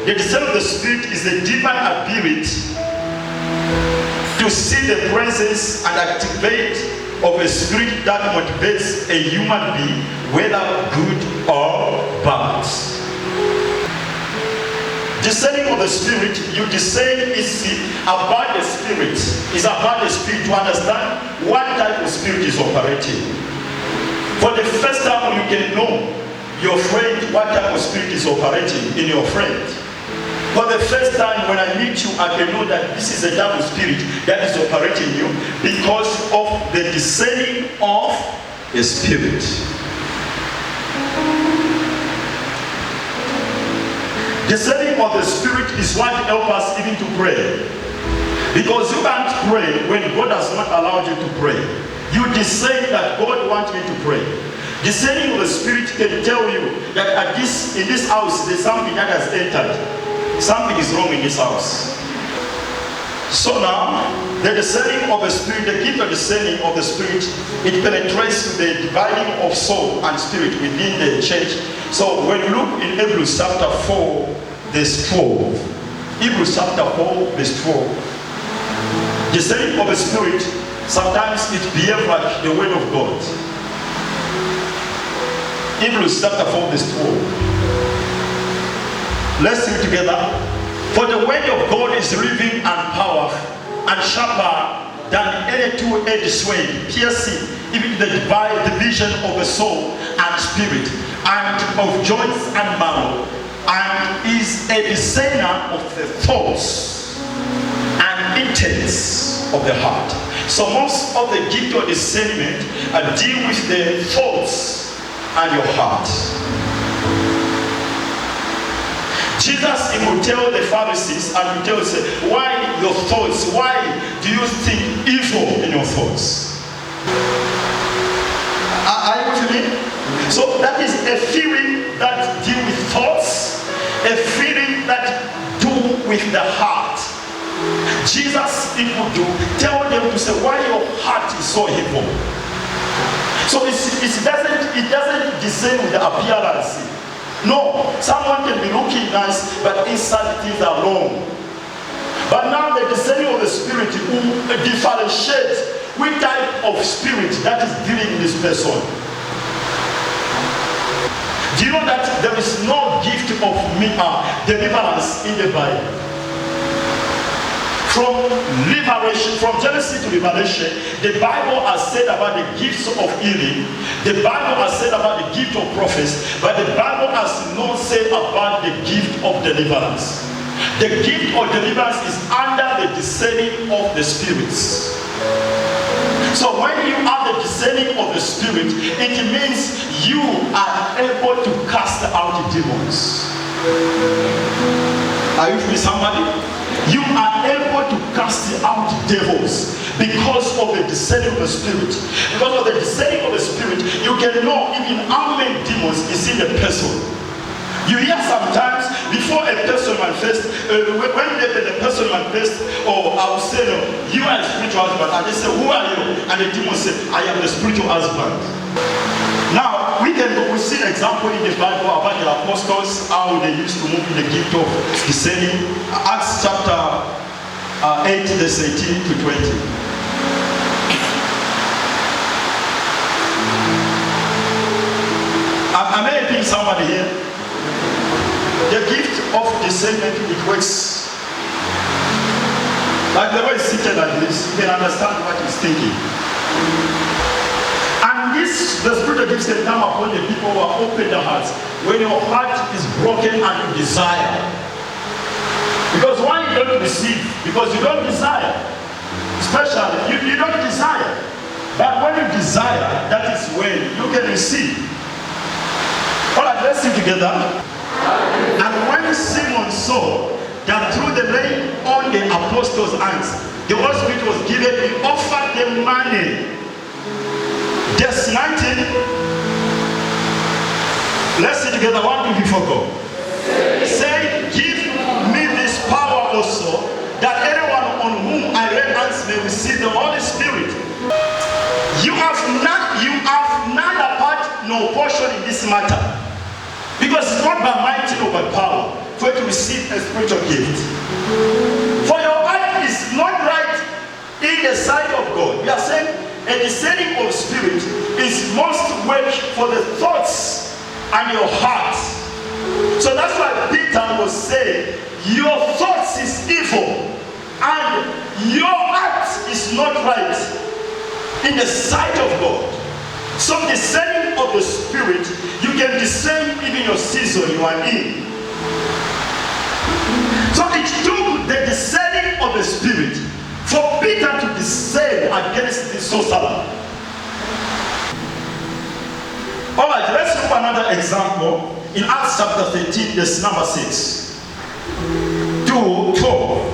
The discerning of the Spirit is the divine ability to see the presence and activate of a spirit that motivates a human being, whether good or bad. Discerning of the Spirit, you discern is about the Spirit, is about the Spirit to understand what type of Spirit is operating. For the first time you can know your friend, what type of Spirit is operating in your friend. For the first time when I meet you, I can know that this is a type of spirit that is operating you because of the discerning of the Spirit. Discerning of the Spirit is what helps us even to pray. Because you can't pray when God has not allowed you to pray. You discern that God wants me to pray. Discerning of the Spirit can tell you that in this house there's something that has entered. Something is wrong in this house. So now, the discerning of the Spirit, the gift of discerning of the Spirit, it penetrates to the dividing of soul and spirit within the church. So when you look in Hebrews chapter 4, verse 12, Hebrews chapter 4, verse 12, discerning of the Spirit, sometimes it behaves like the word of God. Hebrews chapter 4, verse 12. Let's sing together. For the word of God is living and powerful and sharper than any two-edged sword, piercing even the division of the soul and spirit, and of joints and marrow, and is a discerner of the thoughts and intents of the heart. So most of the gift of discernment deal with the thoughts and your heart. Jesus, he will tell the Pharisees and he will tell them, why your thoughts? Why do you think evil in your thoughts? Are you with me? So that is a feeling that deal with thoughts, a feeling that do with the heart. Jesus, he would tell them to say, why your heart is so evil. So it doesn't discern with the appearance. No, someone can be looking nice, but inside things are wrong. But now the discerning of the Spirit will differentiate which type of spirit that is dealing in this person. Do you know that there is no gift of deliverance in the Bible? From liberation, from Genesis to Revelation, the Bible has said about the gifts of healing, the Bible has said about the gift of prophecy, but the Bible has not said about the gift of deliverance. The gift of deliverance is under the discerning of the spirits. So when you have the discerning of the Spirit, it means you are able to cast out demons. Are you with somebody? You are able to cast out devils because of the discerning of the Spirit. Because of the discerning of the Spirit, you can know even how many demons is in the person. You hear sometimes before a person manifests, when the person manifests, or I will say, no, you are a spiritual husband, and they say, who are you? And the demon say, I am the spiritual husband. Now, we see an example in the Bible about the apostles, how they used to move in the gift of discerning. Acts chapter 8, verse 18 to 20. Am I helping somebody here? The gift of discernment, it works. Like the way it's seated like this, you can understand what he's thinking. And And this, the spirit of gifts can come upon the people who are open their hearts. When your heart is broken and you desire. Because why you don't receive? Because you don't desire. Especially, you don't desire. But when you desire, that is when you can receive. Alright, let's sing together. And when Simon saw that through the laying on the apostles' hands, the Holy Spirit was given, he offered them money. Verse 19. Let's sing together. 1, 2, 3, 4, go. Say, give me this power also, that anyone on whom I lay hands may receive the Holy Spirit. You have neither part nor portion in this matter. Because it's not by might nor by power for you to receive a spiritual gift. For your heart is not right in the sight of God. We are saying a discerning of spirit is most work for the thoughts and your heart. So that's why Peter was saying, your thoughts is evil and your heart is not right in the sight of God. So discerning of the spirit, you can discern even your season you are in. So it took the discerning of the spirit for Peter to discern against the sorcerer. Alright, let's look at another example in Acts chapter 13, verse number 6 to 12.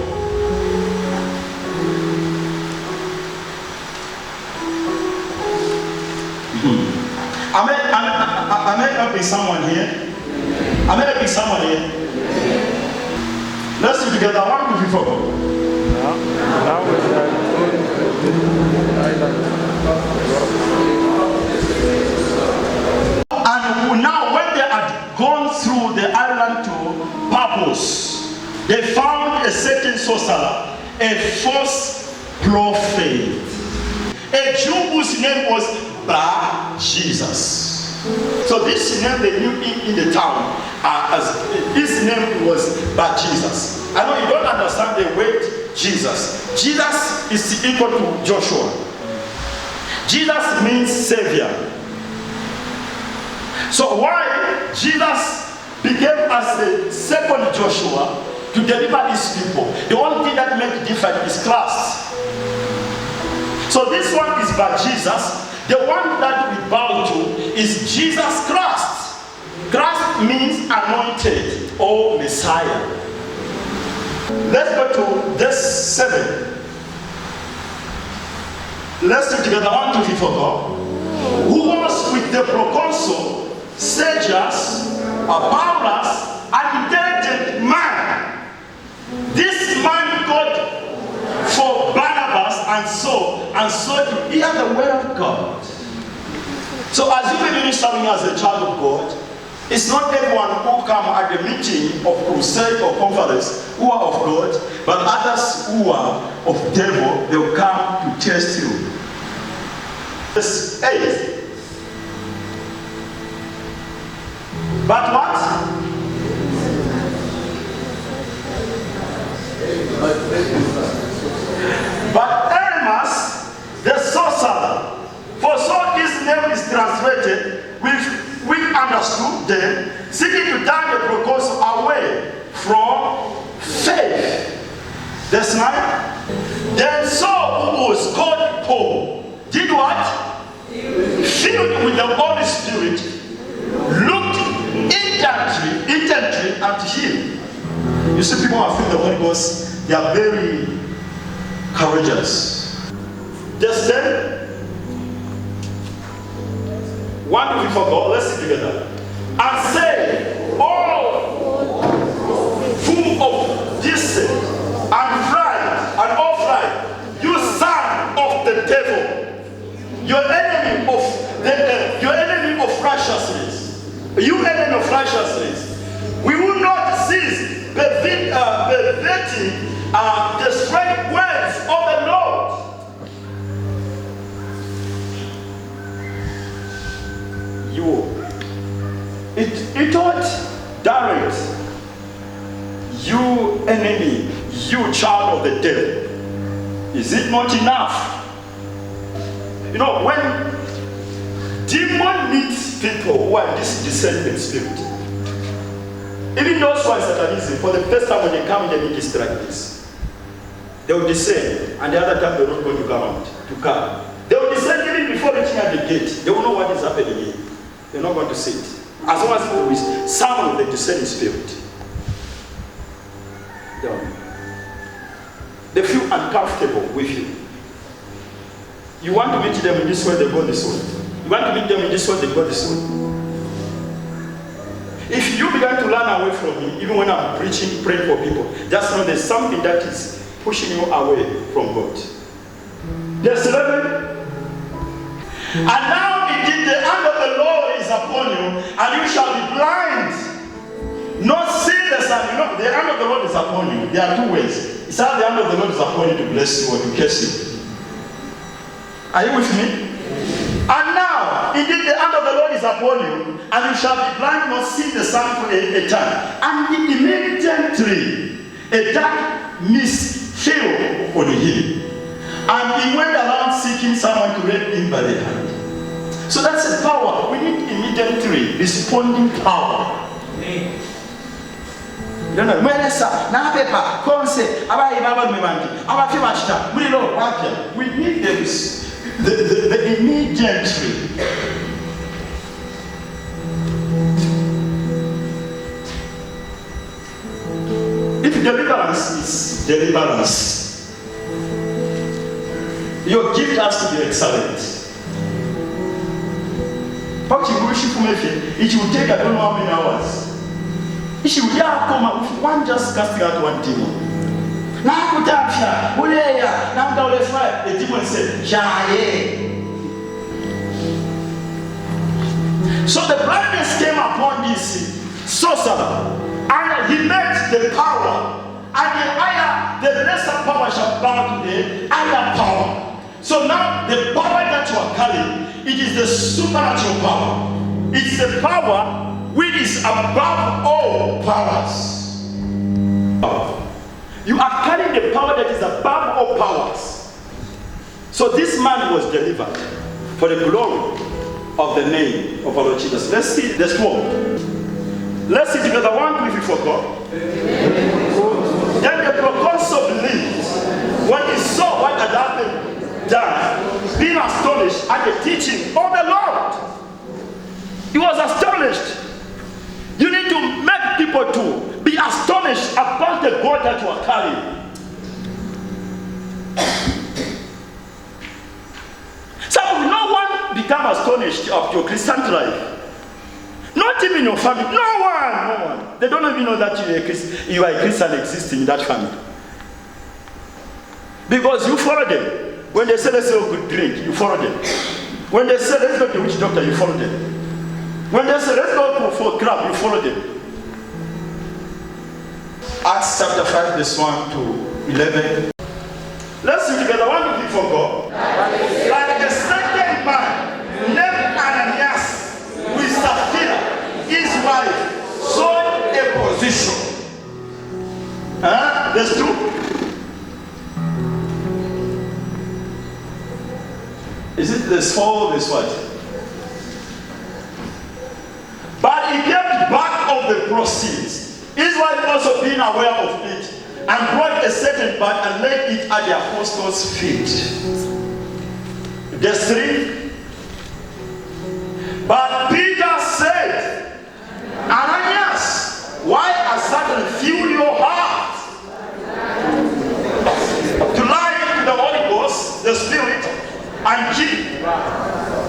Am I helping someone here? Am I helping someone here? Let's do together. 1, 2, 3, 4, go. And now when they had gone through the island to Paphos, they found a certain sorcerer, a false prophet, a Jew whose name was Bar Jesus. So this name they knew in the town as his name was Bar Jesus. I know you don't understand the word Jesus. Jesus is equal to Joshua. Jesus means Savior. So why Jesus became as the second Joshua to deliver his people? The only thing that makes different is Christ. So this one is Bar Jesus. The one that we bow to is Jesus Christ. Christ means anointed or Messiah. Let's go to verse 7. Let's do together. 1, 2, 3, 4, go. Who was with the proconsul Sergius, Paulus, an intelligent man. This man got for Barnabas and so to hear the word of God. So as you may be serving as a child of God, it's not everyone who come at the meeting of crusade or conference who are of God, but others who are of devil, they will come to test you. Verse 8. But what? But Hermas, the sorcerer, for so his name is translated, we understood them, seeking to turn the proconsul away from faith. Verse 9. Then Saul, who was called Paul, did what? Filled with the Holy Spirit, looked intently at him. You see, people who are filled with the Holy Ghost, they are very courageous. Just then, 1, 2, 3, 4, go. Let's sit together. And say, all full of deceit and pride and all pride, you son of the devil, your enemy of righteousness, you enemy of righteousness, we will not cease perverting the straight words of the Lord. It ought direct you enemy, you child of the devil. Is it not enough? You know, when demon needs people who are this discerning spirit. Even those who are Satanism, for the first time when they come in the ministry like this, they will discern, and the other time they are not going to come out, to come. They will discern even before reaching at the gate. They will know what is happening here. They are not going to see it. As long as there is someone with the discerning spirit. They feel uncomfortable with you. You want to meet them in this way, they go this way. You want to meet them in this way, they go this way. If you begin to run away from me, even when I'm preaching, praying for people, just know there's something that is pushing you away from God. There's 11. And now indeed the hand of the Lord is upon you, and you shall be blind, not see the sun. You know, the hand of the Lord is upon you. There are two ways. It's how the hand of the Lord is upon you to bless you or to curse you. Are you with me? And now, indeed, the hand of the Lord is upon you, and you shall be blind, not see the sun for a time. And immediately, a dark mist fell on him, and he went around seeking someone to raise him by the hand. So that's the power. We need immediately responding power. You know, we need the immediately. If deliverance is deliverance, your gift has to be excellent. It will take I don't know how many hours. If you come with one just casting out one demon. Now put up here, now down the fire. The demon said, so the blindness came upon this sorcerer, and he met the power, and the lesser power shall bow to the higher power. So now the power that you are carrying, it is the supernatural power. It's the power which is above all powers. You are carrying the power that is above all powers. So this man was delivered for the glory of the name of our Lord Jesus. Let's see the sword. Let's see together. 1, 2, 3, 4, go. Then the proconsul believed when he saw what had happened, done, being astonished at the teaching of the Lord. He was astonished. You need to make people to be astonished about the God that you are carrying. No one become astonished of your Christian life. Not even your family. No one. They don't even know that you are a Christian existing in that family. Because you follow them. When they say let's go good drink, you follow them. When they say let's go to witch doctor, you follow them. When they say let's go for crab, you follow them. Acts chapter 5, verse 1 to 11. Let's sing together. 1, 2, 3, 4, go. Like the second man, named Ananias, with Sapphira, his wife, sought a position. Verse 2. Is it this 4 this what? But he kept back of the proceeds. His wife also being aware of it, and brought a certain part and laid it at the apostles' feet. Verse 3. But Peter said, Ananias, why has Satan filled your heart to lie to the Holy Ghost, the Spirit, and keep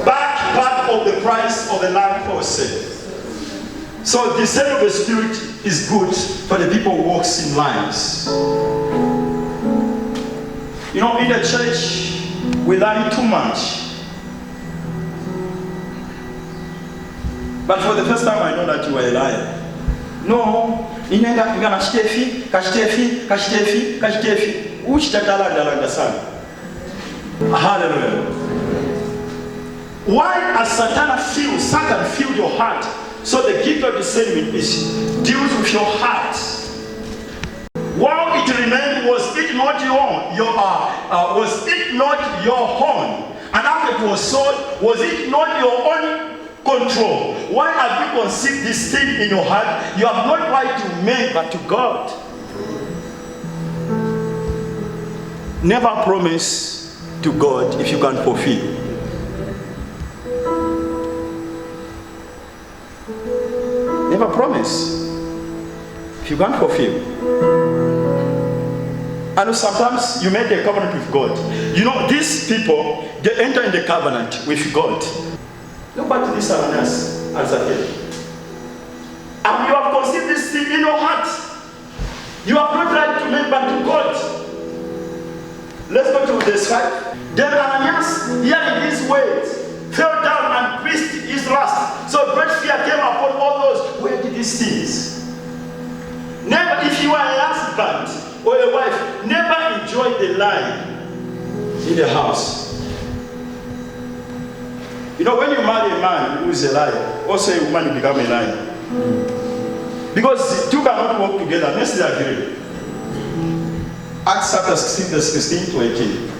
back part of the price of the land for sale? So the sale of the Spirit is good for the people who walk in lives. You know, in the church, we lie too much. But for the first time, I know that you are a liar. No, you're gonna kashtefi. Hallelujah. Why has Satan filled your heart? So the gift of discernment deals with your heart. While it remained, was it not your horn And after it was sown, was it not your own control? Why have you conceived this thing in your heart? You have not right to man, but to God. Never promise to God if you can fulfill. Never promise if you can't fulfill. I know sometimes you make a covenant with God. You know, these people, they enter in the covenant with God. Look back to this Ananias and Zacchaeus. And you have conceived this thing in your heart. You have not right to make but to God. Let's go to this 5. Then Ananias, hearing these words, fell down and breathed his last. So great fear came upon all those who did these things. Never, if you are a husband or a wife, never enjoy the lie in the house. You know, when you marry a man who is a liar, also a woman will become a liar. Because the two cannot work together unless they agree. Acts chapter 16, verse 16 to 18.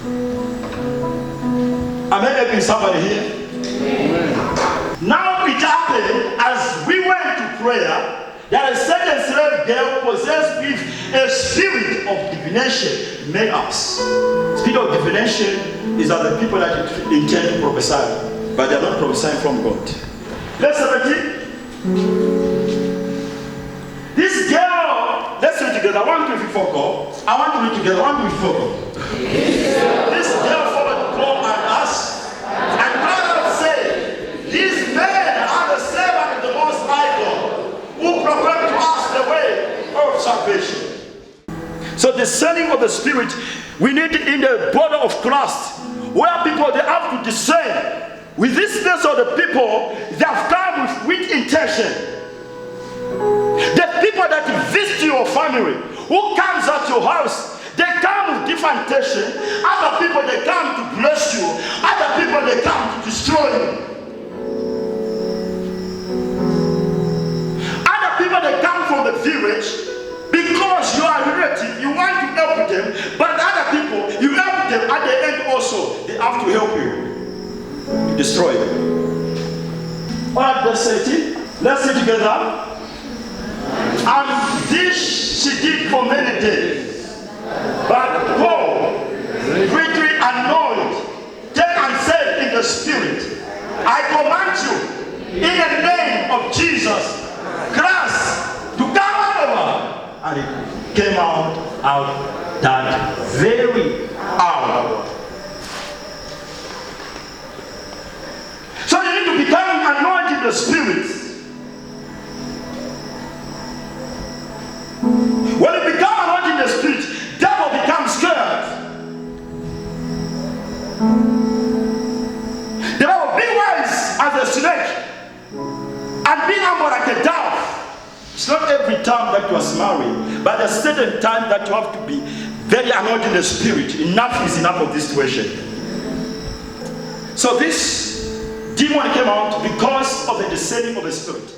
Am I helping somebody here? Amen. Now it happened as we went to prayer that a certain slave girl possessed with a spirit of divination met us. Spirit of divination is that the people that intend to prophesy, but they are not prophesying from God. Verse 17. This girl, let's read together. I want to read focus. I want to read together. I want to read focus. This girl followed Paul and us, and Paul said, "These men are the servants of the Most High God, who proclaim to us the way of salvation." So the sending of the Spirit, we need it in the body of Christ, where people they have to discern. With this list of the people, they have come with intention. The people that visit your family, who comes at your house, they come with different intention. Other people they come to bless you. Other people they come to destroy you. Other people they come from the village because you are a relative. You want to help them, but other people you help them at the end also they have to help you to destroy them. Alright, verse 18. Let's say together. And this she did for many days. But Paul, greatly annoyed, came and said in the Spirit, I command you, in the name of Jesus Christ, to come out of her. And it came out that very hour. So you need to become anointed in the Spirit. When you become anointed in the Spirit, devil becomes scared. The devil be wise as a snake and be humble like a dove. It's not every time that you are married, but a certain time that you have to be very anointed in the Spirit. Enough is enough of this situation. So this demon came out because of the descending of the Spirit.